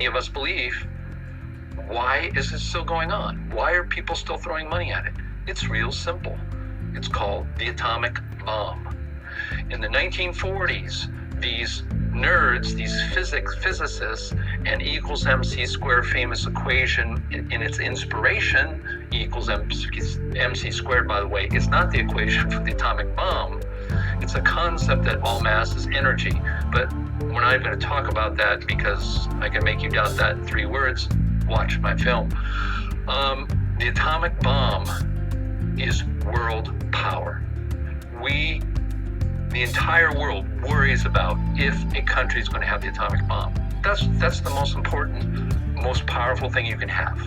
of us believe. Why is this still going on? Why are people still throwing money at it? It's real simple. It's called the atomic bomb. In the 1940s, these nerds, these physicists, and E equals mc squared famous equation in its inspiration, E equals mc squared, by the way, is not the equation for the atomic bomb. It's a concept that all mass is energy. But we're not going to talk about that because I can make you doubt that in 3 words. Watch my film. The atomic bomb is world power. The entire world worries about if a country is going to have the atomic bomb. That's the most important, most powerful thing you can have.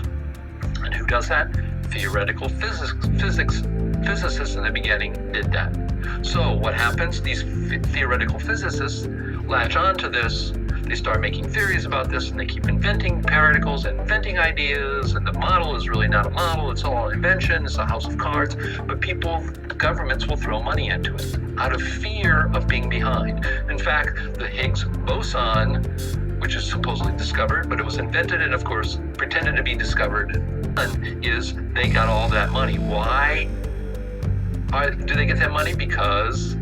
And who does that? Theoretical physicists in the beginning did that. So what happens? These theoretical physicists latch on to this. They start making theories about this, and they keep inventing particles and inventing ideas, and the model is really not a model, it's all an invention, it's a house of cards, but governments will throw money into it out of fear of being behind. In fact, the Higgs boson, which is supposedly discovered, but it was invented and of course pretended to be discovered, is they got all that money. Why do they get that money? Because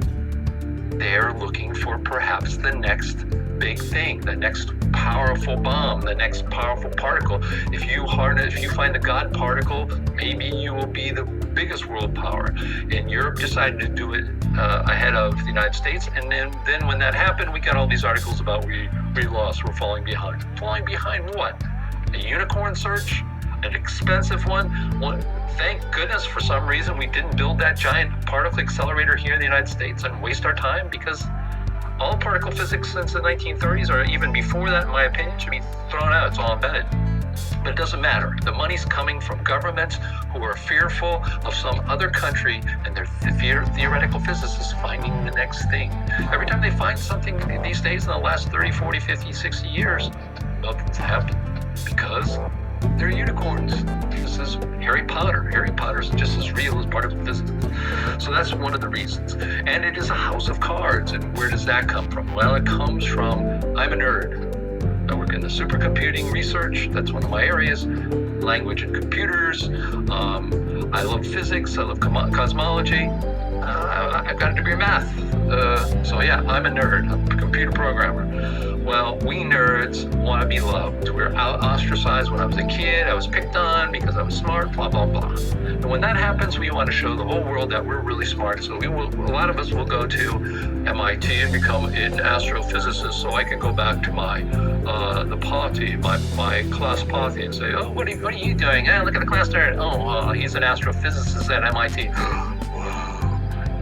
they're looking for perhaps the next big thing, the next powerful bomb, the next powerful particle. If you find the God particle, maybe you will be the biggest world power. And Europe decided to do it ahead of the United States. And then when that happened, we got all these articles about we lost, we're falling behind. Falling behind what? A unicorn search? An expensive one? Thank goodness for some reason we didn't build that giant particle accelerator here in the United States and waste our time, because all particle physics since the 1930s, or even before that, in my opinion, should be thrown out. It's all invented. But it doesn't matter. The money's coming from governments who are fearful of some other country, and they're theoretical physicists finding the next thing. Every time they find something these days in the last 30, 40, 50, 60 years, nothing's happened because they're unicorns. This is Harry Potter. Harry Potter's just as real as particle physics. So that's one of the reasons. And it is a house of cards. And where does that come from? Well, it comes from, I'm a nerd. I work in the supercomputing research. That's one of my areas. Language and computers. I love physics. I love cosmology. I've got a degree in math. So yeah, I'm a nerd. I'm a computer programmer. Well, we nerds want to be loved. We're ostracized when I was a kid. I was picked on because I was smart, blah, blah, blah. And when that happens, we want to show the whole world that we're really smart. So a lot of us will go to MIT and become an astrophysicist, so I can go back to my class party and say, oh, what are you doing? Hey, look at the class there. Oh, he's an astrophysicist at MIT.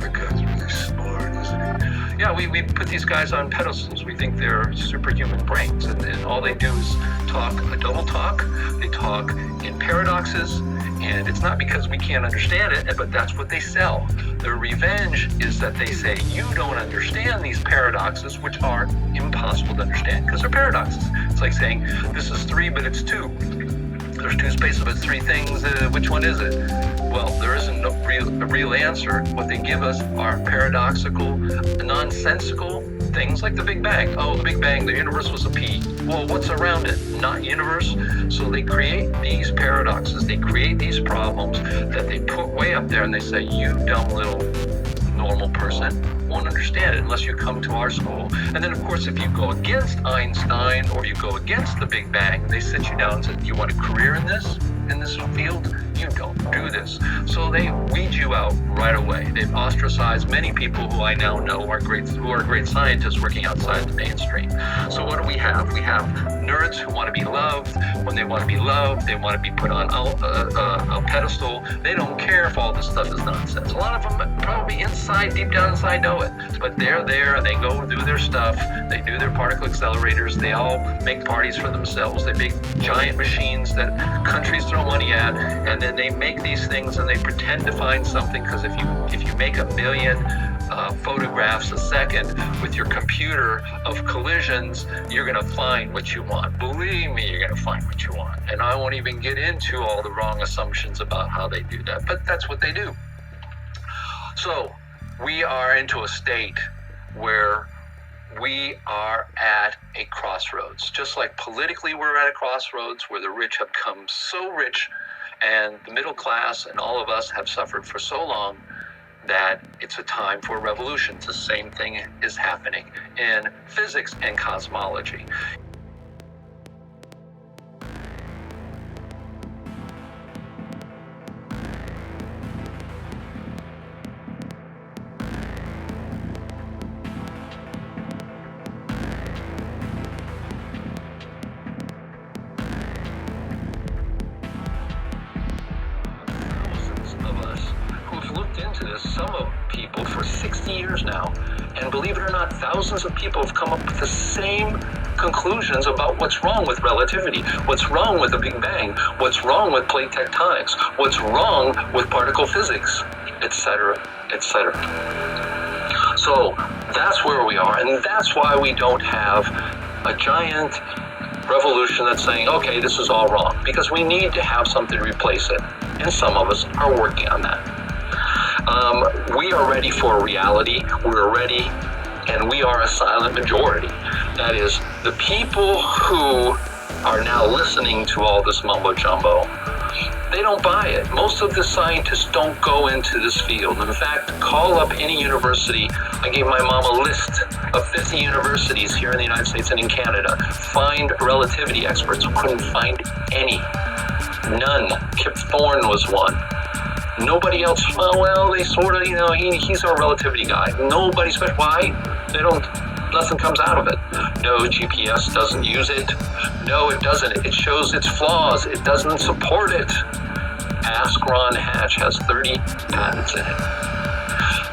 That guy's really smart, isn't he? Yeah, we put these guys on pedestals. We think they're superhuman brains, and all they do is talk a double talk. They talk in paradoxes, and it's not because we can't understand it, but that's what they sell. Their revenge is that they say, you don't understand these paradoxes, which are impossible to understand because they're paradoxes. It's like saying, this is 3, but it's 2. There's 2 spaces, but it's 3 things. Which one is it? Well, there isn't a real answer. What they give us are paradoxical, nonsensical things like the Big Bang. Oh, the Big Bang, the universe was a pea. Well, what's around it? Not universe. So they create these paradoxes. They create these problems that they put way up there, and they say, you dumb little normal person won't understand it unless you come to our school. And then, of course, if you go against Einstein or you go against the Big Bang, they sit you down and say, do you want a career in this field? You don't do this. So they weed you out right away. They've ostracized many people who I now know are great scientists working outside the mainstream. So what do we have? We have nerds who want to be loved. When they want to be loved, they want to be put on a pedestal. They don't care if all this stuff is nonsense. A lot of them probably deep down inside know it. But they're there and they go do their stuff. They do their particle accelerators. They all make parties for themselves. They make giant machines that countries throw money at, and then they make these things and they pretend to find something, because if you make 1 million photographs a second with your computer of collisions, you're going to find what you want. Believe me, you're going to find what you want. And I won't even get into all the wrong assumptions about how they do that, but that's what they do. So we are into a state where we are at a crossroads. Just like politically we're at a crossroads where the rich have become so rich and the middle class and all of us have suffered for so long that it's a time for a revolution. The same thing is happening in physics and cosmology. Into this, some of people for 60 years now, and believe it or not, thousands of people have come up with the same conclusions about what's wrong with relativity, what's wrong with the Big Bang, what's wrong with plate tectonics, what's wrong with particle physics, etc., etc. So that's where we are, and that's why we don't have a giant revolution that's saying, okay, this is all wrong, because we need to have something to replace it, and some of us are working on that. We are ready for reality. We're ready, and we are a silent majority. That is, the people who are now listening to all this mumbo jumbo, they don't buy it. Most of the scientists don't go into this field. In fact, call up any university. I gave my mom a list of 50 universities here in the United States and in Canada. Find relativity experts. Couldn't find any. None. Kip Thorne was one. Nobody else, well, they sort of, he's our relativity guy. Nobody special. Why? Nothing comes out of it. No, GPS doesn't use it. No, it doesn't. It shows its flaws. It doesn't support it. Ask Ron Hatch has 30 patents in it.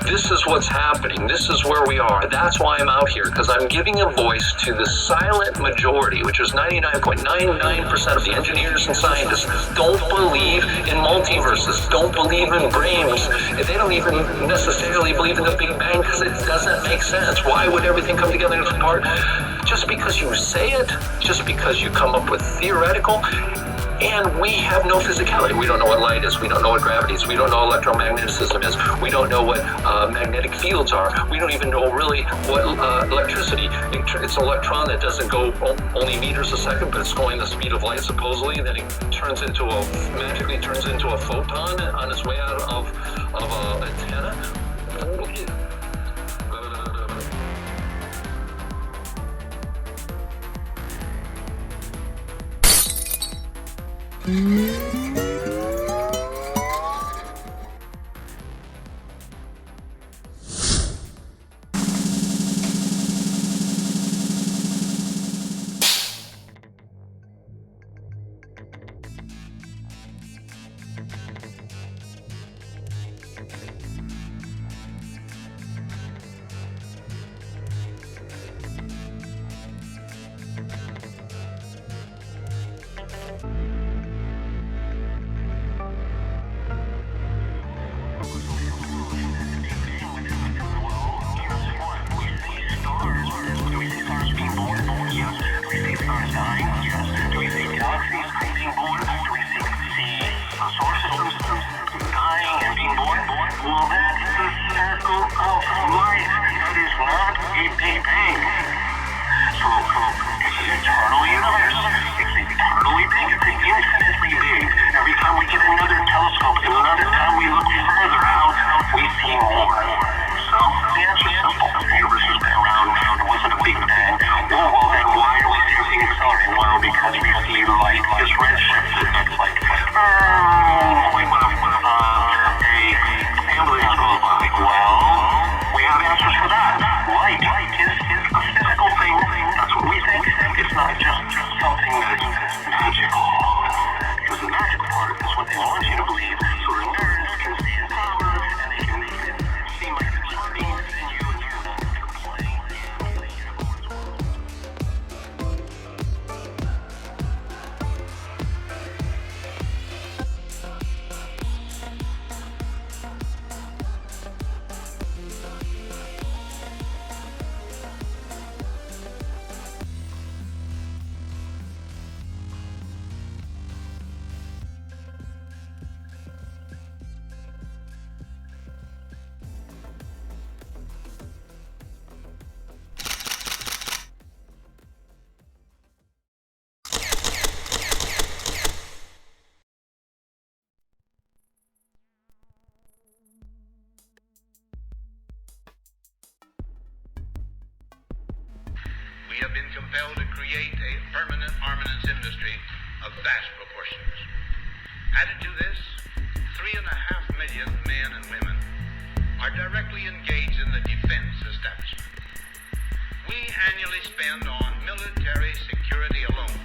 This is what's happening. This is where we are. That's why I'm out here, because I'm giving a voice to the silent majority, which is 99.99% of the engineers and scientists don't believe in multiverses, don't believe in brains. They don't even necessarily believe in the Big Bang because it doesn't make sense. Why would everything come together and apart? Just because you say it, just because you come up with theoretical. And we have no physicality. We don't know what light is. We don't know what gravity is. We don't know what electromagnetism is. We don't know what magnetic fields are. We don't even know really what electricity. It's an electron that doesn't go only meters a second, but it's going the speed of light supposedly. And then it magically turns into a photon on its way out of an antenna. Well, we have answers for that. Light is a physical thing. That's what we think. vast proportions. Added to this, 3.5 million men and women are directly engaged in the defense establishment. We annually spend on military security alone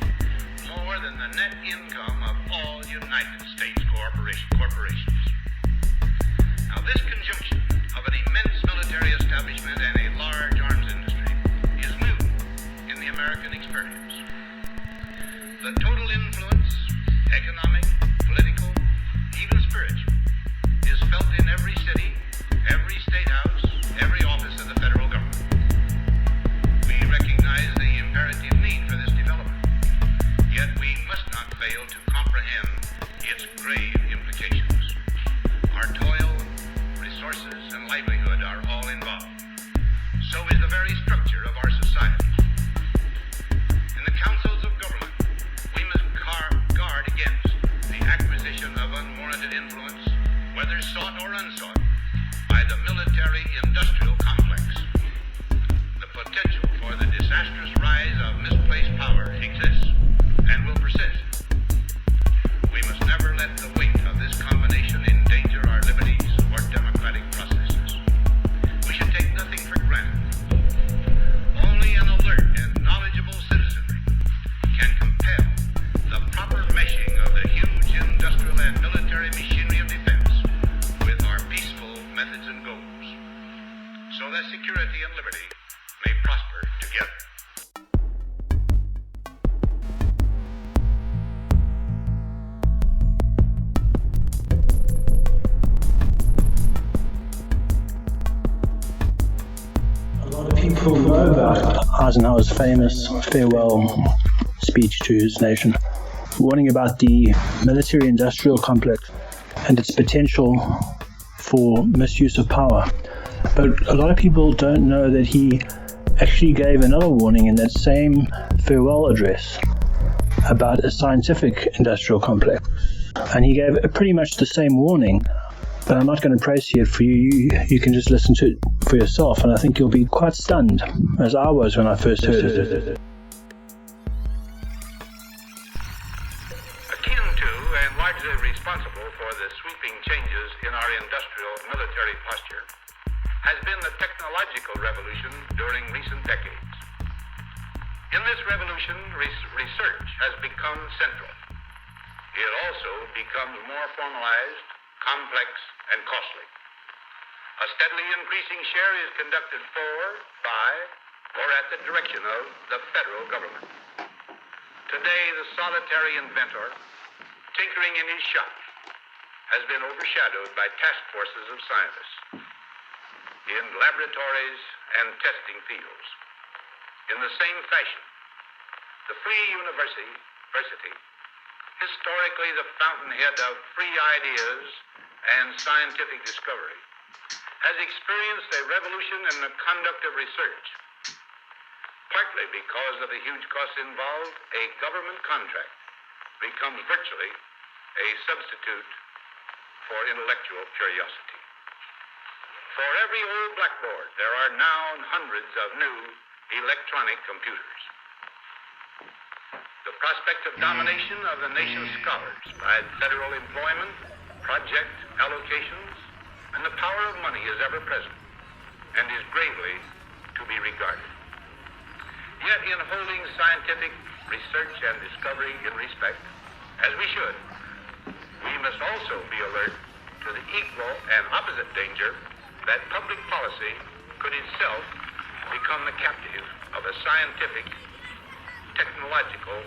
more than the net income of all United States corporations. Now, this conjunction of an immense military establishment and a large arms industry is new in the American experience. The total influence, economic, political, even spiritual, is felt in every city, every state house, every office of the federal government. We recognize the imperative need for this development, yet we must not fail to comprehend its grave implications. Our toil, resources, and livelihood are all involved. So is the very structure of our society. In the councils of government, we must guard against the acquisition of unwarranted influence, whether sought or unsought, by the military-industrial complex. The potential for the disastrous rise of misplaced power exists and will persist. We must never let the weight of this combination endanger our liberties or democratic processes. We should take nothing for granted. Only an alert and knowledgeable citizenry can compel the proper meshing of the huge industrial and military machinery of defense with our peaceful methods and goals, so that security and liberty may prosper together. People know about Eisenhower's famous farewell speech to his nation, warning about the military-industrial complex and its potential for misuse of power. But a lot of people don't know that he actually gave another warning in that same farewell address about a scientific industrial complex. And he gave pretty much the same warning, but I'm not going to praise it for you. You can just listen to it for yourself, and I think you'll be quite stunned, as I was when I first heard it. Akin to and largely responsible for the sweeping changes in our industrial military posture has been the technological revolution during recent decades. In this revolution, research has become central. It also becomes more formalized, complex, and costly. A steadily increasing share is conducted for, by, or at the direction of the federal government. Today, the solitary inventor, tinkering in his shop, has been overshadowed by task forces of scientists in laboratories and testing fields. In the same fashion, the free university, historically the fountainhead of free ideas and scientific discovery, has experienced a revolution in the conduct of research. Partly because of the huge costs involved, a government contract becomes virtually a substitute for intellectual curiosity. For every old blackboard, there are now hundreds of new electronic computers. The prospect of domination of the nation's scholars by federal employment, project allocations, and the power of money is ever present and is gravely to be regarded. Yet in holding scientific research and discovery in respect, as we should, we must also be alert to the equal and opposite danger that public policy could itself become the captive of a scientific, technological